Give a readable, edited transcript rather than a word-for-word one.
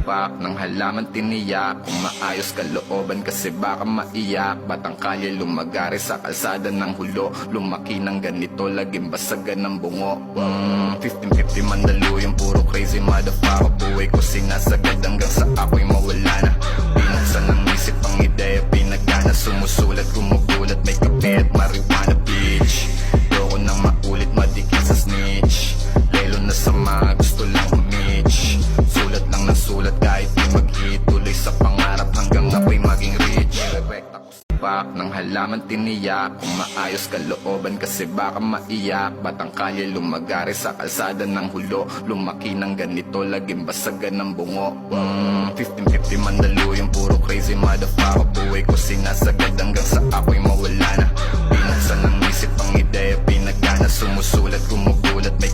Pak ng halaman tiniyak, kung maayos kalooban kasi baka maiyak. Batang kalye lumagari sa kalsada ng hulo, lumaki ng ganito laging basagan ng bungo. 15-50 mandaluyong puro crazy motherfucker. Buhay ko sinasagad hanggang sa ako'y mawala na. Binuksan ng isip ang ideya, pinagana, sumusulat, gumugulat, may kape at marijuana bitch. Loko nang maulit, madikit sa snitch. Lelo na sa mga gusto lang humich. Sulat lang ng sulat kahit di mag-hit. Tuloy sa pangarap hanggang ako'y maging rich. Direkta ko sa pak ng halaman tiniyak, kung maayos kalooban kasi baka maiyak. Batang kalye lumagari sa kalsada ng hulo, lumaki ng ganito laging basagan ng bungo. 15-50 mandaluyong puro crazy motherfucker. Buhay ko sinasagad hanggang sa ako'y mawala na. Binuksan ng isip ang ideya, pinagana, sumusulat, gumugulat, may